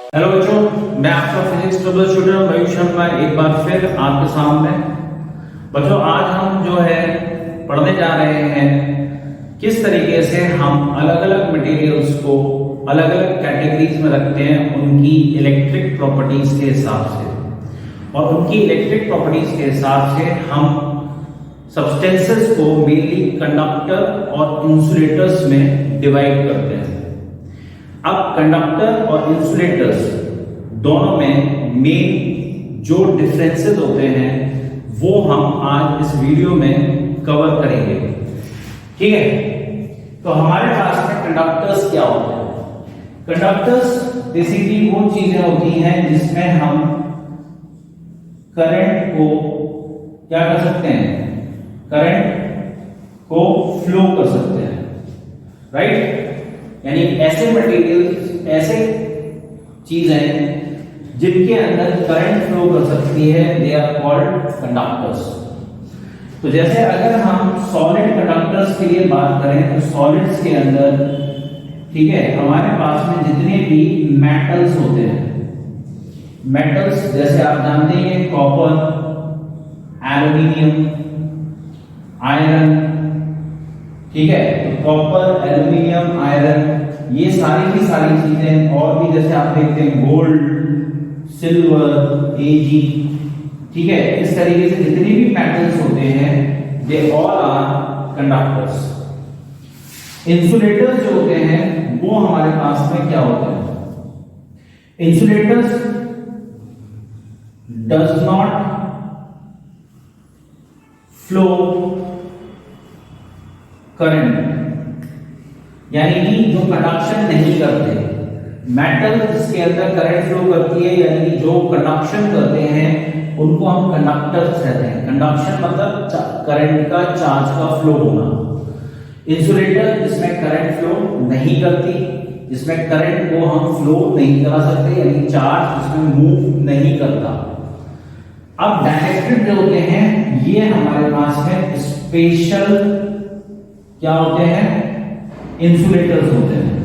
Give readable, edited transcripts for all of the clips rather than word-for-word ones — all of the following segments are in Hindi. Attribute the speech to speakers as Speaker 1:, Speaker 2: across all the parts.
Speaker 1: हेलो बच्चों, मैं आपका फिजिक्स ट्रबल शूटर मयूर शर्मा एक बार फिर आपके सामने। बच्चों, आज हम जो है पढ़ने जा रहे हैं किस तरीके से हम अलग अलग मटेरियल्स को अलग अलग कैटेगरीज में रखते हैं उनकी इलेक्ट्रिक प्रॉपर्टीज के हिसाब से, और उनकी इलेक्ट्रिक प्रॉपर्टीज के हिसाब से हम सब्सटेंसेस को मेनली कंडक्टर और इंसुलेटर्स में डिवाइड करते हैं। अब कंडक्टर और इंसुलेटर्स दोनों में मेन जो डिफरेंसेस होते हैं वो हम आज इस वीडियो में कवर करेंगे। ठीक है, तो हमारे पास में कंडक्टर्स क्या होते हैं? कंडक्टर्स बेसिकली वो चीजें होती हैं जिसमें हम करंट को क्या कर सकते हैं, करंट को फ्लो कर सकते हैं, राइट। यानी ऐसे मटेरियल, ऐसे चीजें जिनके अंदर करंट फ्लो कर सकती है, दे आर कॉल्ड कंडक्टर्स। तो जैसे अगर हम सॉलिड कंडक्टर्स के लिए बात करें तो सॉलिड्स के अंदर, ठीक है, हमारे पास में जितने भी मेटल्स होते हैं, मेटल्स जैसे आप जानते हैं कॉपर, एल्यूमिनियम, आयरन, ठीक है, तो कॉपर, एल्यूमिनियम, आयरन, ये सारी की सारी चीजें, और भी जैसे आप देखते हैं गोल्ड, सिल्वर, एजी, ठीक है, इस तरीके से जितने भी मेटल्स होते हैं they all are conductors. Insulators जो होते हैं वो हमारे पास में क्या होते हैं? Insulators does not flow current, यानी कि जो कंडक्शन नहीं करते। मेटल जिसके अंदर करंट फ्लो करती है, यानी कि जो कंडक्शन करते हैं उनको हम कंडक्टर्स कहते हैं। कंडक्शन मतलब करंट का, चार्ज का फ्लो होना। इंसुलेटर जिसमें करंट फ्लो नहीं करती, जिसमें करंट को हम फ्लो नहीं करा सकते, यानी चार्ज जिसमें मूव नहीं करता। अब डाइलेक्ट्रिक जो होते हैं ये हमारे पास में स्पेशल क्या होते हैं? इंसुलेटर्स होते हैं।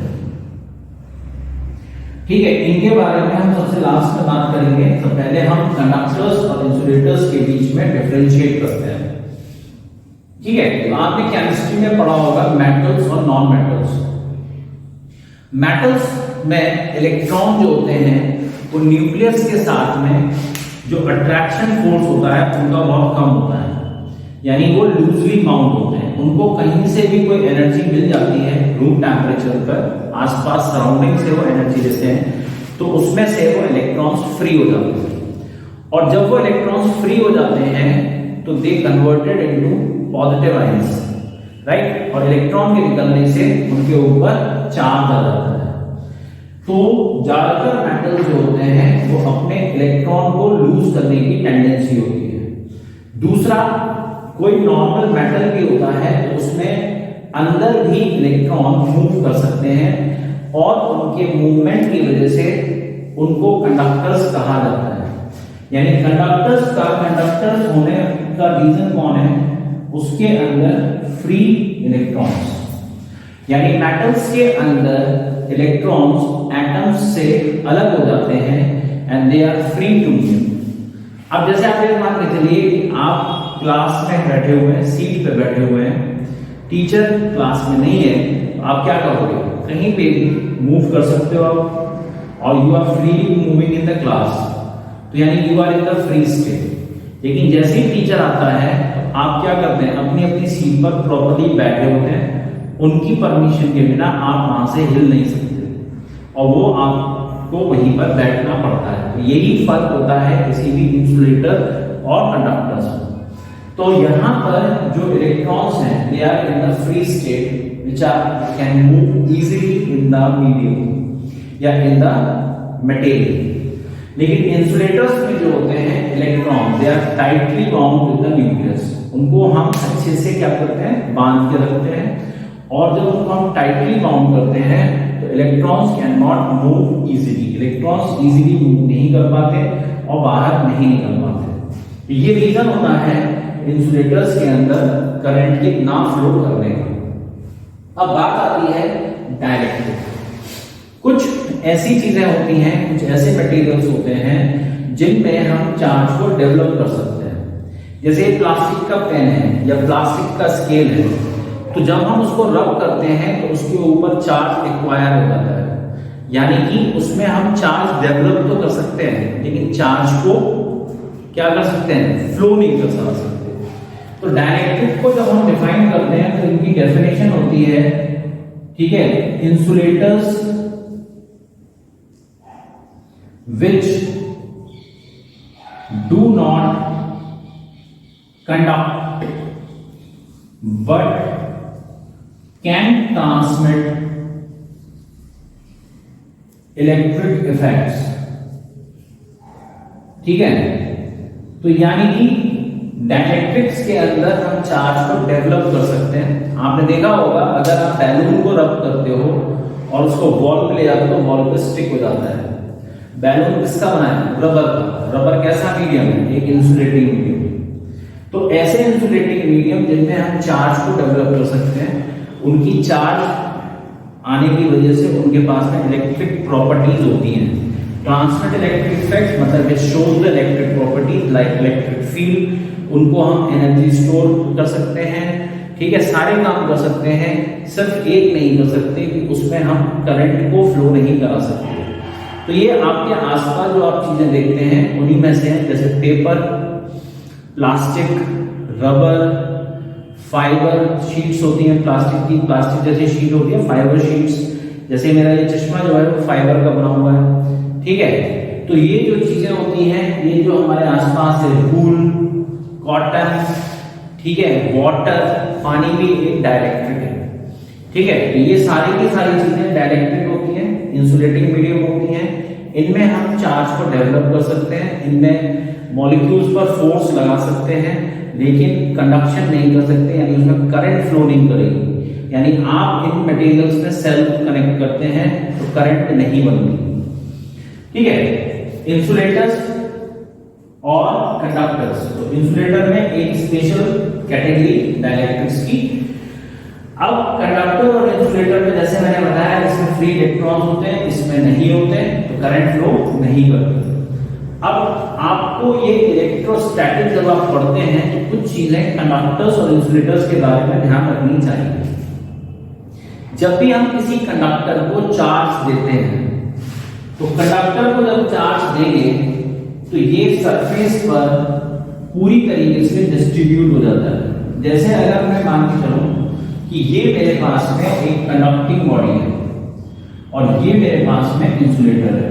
Speaker 1: ठीक है, इनके बारे में हम सबसे लास्ट में बात करेंगे। तो पहले हम कंडक्टर्स और इंसुलेटर्स के बीच में डिफरेंशिएट करते हैं। ठीक है, तो आपने केमिस्ट्री में पढ़ा होगा मेटल्स और नॉन मेटल्स। मेटल्स में इलेक्ट्रॉन जो होते हैं वो न्यूक्लियस के साथ में जो अट्रैक्शन फोर्स होता है उनका बहुत कम होता है, यानी वो लूजली बाउंड होते हैं। उनको कहीं से भी कोई एनर्जी मिल जाती है रूम टेम्परेचर पर, आसपास सराउंडिंग से वो एनर्जी लेते हैं, तो उसमें से वो इलेक्ट्रॉन्स फ्री हो जाते हैं। और जब वो इलेक्ट्रॉन्स फ्री हो जाते हैं तो they converted into positive ions, right. और इलेक्ट्रॉन के निकलने से उनके ऊपर चार्ज आ जाता है। तो ज्यादातर मेटल जो होते हैं वो अपने इलेक्ट्रॉन को लूज करने की टेंडेंसी होती है। दूसरा, कोई नॉर्मल मेटल भी होता है तो उसमें अंदर भी इलेक्ट्रॉन मूव कर सकते हैं, और उनके मूवमेंट की वजह से उनको कंडक्टर्स कहा जाता है। यानी कंडक्टर्स का कंडक्टर्स होने का रीजन कौन है? उसके अंदर फ्री इलेक्ट्रॉन्स, यानी मेटल्स के अंदर इलेक्ट्रॉन्स एटम्स से अलग हो जाते हैं and they are free to move. अब जैसे आप ये मान के चलिए कि आप क्लास में बैठे हुए हैं, सीट पे बैठे हुए हैं, टीचर क्लास में नहीं है, तो आप क्या करोगे? कहीं पे भी मूव कर सकते हो आप, और you are freely moving in the class, तो यानी you are in the free state. लेकिन जैसे ही टीचर आता है तो आप क्या करते हैं? अपनी अपनी सीट पर प्रॉपर्ली बैठे होते हैं, उनकी परमिशन के बिना आप वहां से हिल नहीं सकते, और वो आपको वहीं पर बैठना पड़ता है। तो यही फर्क होता है किसी भी इंसुलेटर और कंडक्टर्स में। तो यहाँ पर जो इलेक्ट्रॉन्स हैं they are in the free state which are can move easily in the medium या इन द मटेरियल। लेकिन इंसुलेटर्स में जो होते हैं electron they are tightly bound with the nucleus. उनको हम अच्छे से क्या करते हैं? बांध के रखते हैं, और जब उनको हम टाइटली बाउंड करते हैं तो electrons can not move easily. Electrons easily move नहीं कर पाते और बाहर नहीं निकल पाते। ये रीजन होता है इंसुलेटर्स के अंदर करंट के ना फ्लो करने का। अब बात आती है डाइलेक्ट्रिक। कुछ ऐसी चीजें होती हैं, कुछ ऐसे मटेरियल्स होते हैं जिनमें हम चार्ज को डेवलप कर सकते हैं। जैसे प्लास्टिक का पेन है या प्लास्टिक का स्केल है, तो जब हम उसको रब करते हैं तो उसके ऊपर चार्ज एक्वायर हो जाता है, यानी कि उसमें हम चार्ज डेवलप तो कर सकते हैं लेकिन चार्ज को क्या कर सकते हैं, फ्लो नहीं कर सकते। तो डाइलेक्ट्रिक को जब हम डिफाइन करते हैं तो इनकी डेफिनेशन होती है, ठीक है, insulators which do not conduct but can transmit electric effects। ठीक है, तो यानी कि डाइलेक्ट्रिक्स के अंदर हम चार्ज को डेवलप कर सकते हैं। आपने देखा होगा अगर आप बैलून को रब करते हो और उसको वॉल पे ले जाते हो तो वॉल पे स्टिक हो जाता है। बैलून किसका बना है, रबर का। रबर कैसा मीडियम है, एक इंसुलेटिंग मीडियम। तो ऐसे इंसुलेटिंग मीडियम जिनमें हम चार्ज को डेवलप कर सकते हैं, उनकी चार्ज आने की वजह से उनके पास में इलेक्ट्रिक प्रॉपर्टीज होती हैं। ट्रांसमिट इलेक्ट्रिक इफेक्ट मतलब it shows the electric properties like electric field, उनको हम एनर्जी स्टोर कर सकते हैं, ठीक है, सारे काम कर सकते हैं। सिर्फ एक नहीं कर सकते कि उसमें हम करंट को फ्लो नहीं करा सकते। तो ये आपके आसपास जो आप चीजें देखते हैं उन्हीं में से हैं, जैसे paper, plastic, rubber, fibre sheets होती हैं प्लास्टिक की, प्लास्टिक जैसी शीट होती है, फाइबर शीट्स, जैसे मेरा ये चश्मा जो है वो फाइबर का बना हुआ है, ठीक है। तो ये जो चीजें होती हैं, ये जो हमारे आसपास है, वूल, कॉटन, ठीक है, वाटर, पानी भी एक डाइलेक्ट्रिक है, ठीक है। तो ये सारी की सारी चीजें डाइलेक्ट्रिक होती हैं, इंसुलेटिंग मीडियम होती हैं। इनमें हम चार्ज को डेवलप कर सकते हैं, इनमें मॉलिक्यूल्स पर फोर्स लगा सकते हैं लेकिन कंडक्शन नहीं कर सकते, यानी उसमें करंट फ्लो नहीं करेगी। यानी आप इन मटेरियल्स में सेल कनेक्ट करते हैं तो करंट नहीं बनती, ठीक है। इंसुलेटर्स और कंडक्टर्स, तो इंसुलेटर में एक स्पेशल कैटेगरी डाइलेक्ट्रिक्स की। अब कंडक्टर और इंसुलेटर में जैसे मैंने बताया इसमें फ्री इलेक्ट्रॉन्स होते हैं, इसमें नहीं होते, तो करंट फ्लो नहीं करते। अब आपको ये इलेक्ट्रोस्टैटिक जब आप पढ़ते हैं तो कुछ चीजें कंडक्टर्स और इंसुलेटर्स के बारे में ध्यान रखनी चाहिए। जब भी हम किसी कंडक्टर को चार्ज देते हैं तो कंडक्टर को जब चार्ज देंगे तो ये सरफेस पर पूरी तरीके से डिस्ट्रीब्यूट हो जाता है। जैसे अगर मैं मान के चलूं कि ये मेरे पास में एक कंडक्टिंग बॉडी है और ये मेरे पास में इंसुलेटर है,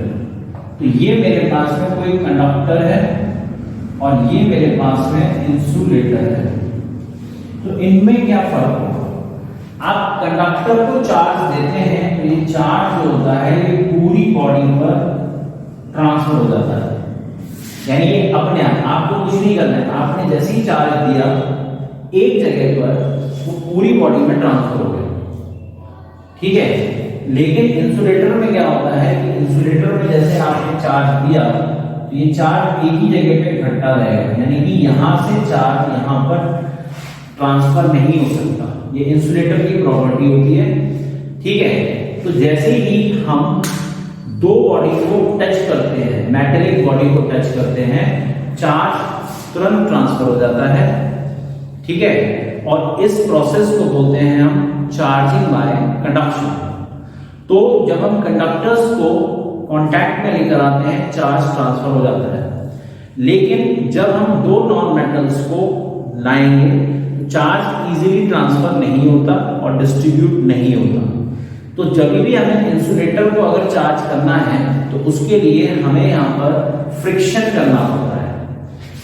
Speaker 1: तो ये मेरे पास में कोई कंडक्टर है और ये मेरे पास में इंसुलेटर है। तो इनमें क्या फर्क होगा? आप कंडक्टर को चार्ज देते हैं तो ये चार्ज जो होता है ये पूरी बॉडी पर ट्रांसफर हो जाता है, यानी ये अपने आप, आपको कुछ नहीं करना है। आपने जैसे ही चार्ज दिया एक जगह पर वो पूरी बॉडी में ट्रांसफर हो गया, ठीक है। लेकिन इंसुलेटर में क्या होता है कि इंसुलेटर में जैसे आपने चार्ज दिया तो ये चार्ज एक ही जगह पे इकट्ठा रहेगा, यानी कि यहां से चार्ज यहां पर ट्रांसफर नहीं हो सकता। ये इंसुलेटर की प्रॉपर्टी होती है, ठीक है। तो जैसे ही हम दो बॉडी को टच करते हैं, मेटेलिक बॉडी को टच करते हैं, चार्ज तुरंत ट्रांसफर हो जाता है, ठीक है। और इस प्रोसेस को बोलते हैं हम चार्जिंग बाय कंडक्शन। तो जब हम कंडक्टर्स को कांटेक्ट में लेकर आते हैं चार्ज ट्रांसफर हो जाता है। लेकिन जब हम दो नॉन मेटल्स को लाएंगे तो चार्ज इजीली ट्रांसफर नहीं होता और डिस्ट्रीब्यूट नहीं होता। तो जब भी हमें इंसुलेटर को अगर चार्ज करना है तो उसके लिए हमें यहाँ पर फ्रिक्शन करना होता है।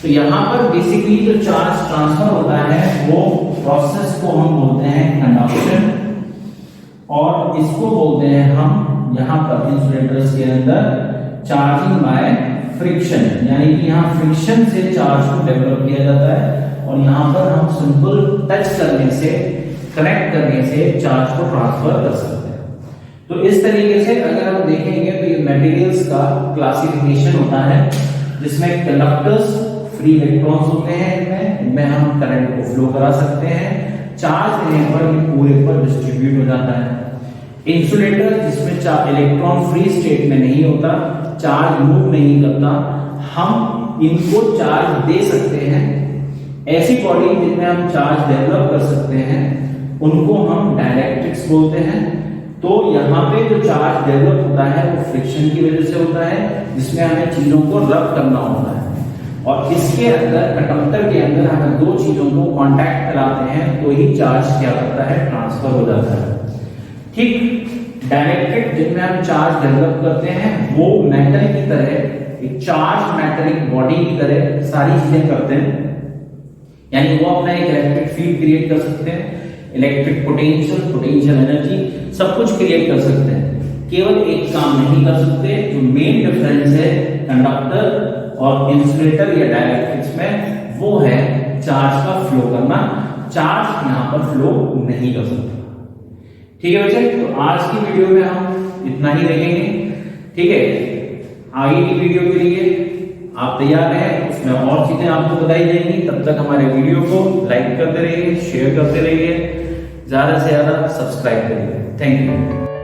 Speaker 1: तो यहाँ पर बेसिकली जो चार्ज ट्रांसफर होता है वो प्रोसेस को हम बोलते हैं कंडक्शन, और इसको बोलते हैं हम यहाँ पर इंसुलेटर्स के अंदर चार्जिंग बाय फ्रिक्शन, यानी कि यहाँ फ्रिक्शन से चार्ज को डेवलप किया जाता है और यहाँ पर हम सिंपल टच करने से, कनेक्ट करने से चार्ज को ट्रांसफर कर सकते हैं। तो इस तरीके से अगर हम देखेंगे तो ये मटेरियल्स का क्लासिफिकेशन होता है जिसमें कंडक्टर्स फ्री इलेक्ट्रॉन्स होते हैं, इनमें हम करंट को फ्लो करा सकते हैं, चार्ज देने पर ये पूरे पर डिस्ट्रीब्यूट हो जाता है, इंसुलेटर जिसमें इलेक्ट्रॉन फ्री स्टेट में नहीं होता, चार्ज मूव नहीं करता, हम इनको चार्ज दे सकते हैं। ऐसी बॉडी जिनमें हम चार्ज डेवलप कर सकते हैं उनको हम डायरेक्ट्रिक्स बोलते हैं। तो यहाँ पे जो चार्ज डेवलप होता है वो फ्रिक्शन की वजह से होता है, जिसमें हमें चीजों को रब करना होता है, और इसके अंदर कंडक्टर के अंदर हमें दो चीजों को कांटेक्ट कराते हैं तो ही चार्ज क्या करता है, ट्रांसफर हो जाता है। ठीक डायरेक्ट्रिक जिनमें हम चार्ज डेवलप करते हैं वो मेटल की तरह, एक चार्ज मेटेलिक बॉडी की तरह सारी चीजें करते हैं, यानी वो अपना एक इलेक्ट्रिक फील्ड क्रिएट कर सकते हैं, इलेक्ट्रिक पोटेंशियल एनर्जी सब कुछ क्रिएट कर सकते हैं। केवल एक काम नहीं कर सकते, जो मेन डिफरेंस है कंडक्टर और इंसुलेटर या डाइलेक्ट्रिक्स में, वो है चार्ज का फ्लो करना। चार्ज यहां पर फ्लो नहीं कर सकता। ठीक है बच्चे, तो आज की वीडियो में हम इतना ही देखेंगे। ठीक है, आगे की वीडियो के लिए आप तैयार हैं, उसमें और चीजें आपको बताई जाएंगी। तब तक हमारे वीडियो को लाइक करते रहिए, शेयर करते रहिए, ज्यादा से ज्यादा सब्सक्राइब करिए। Thank you.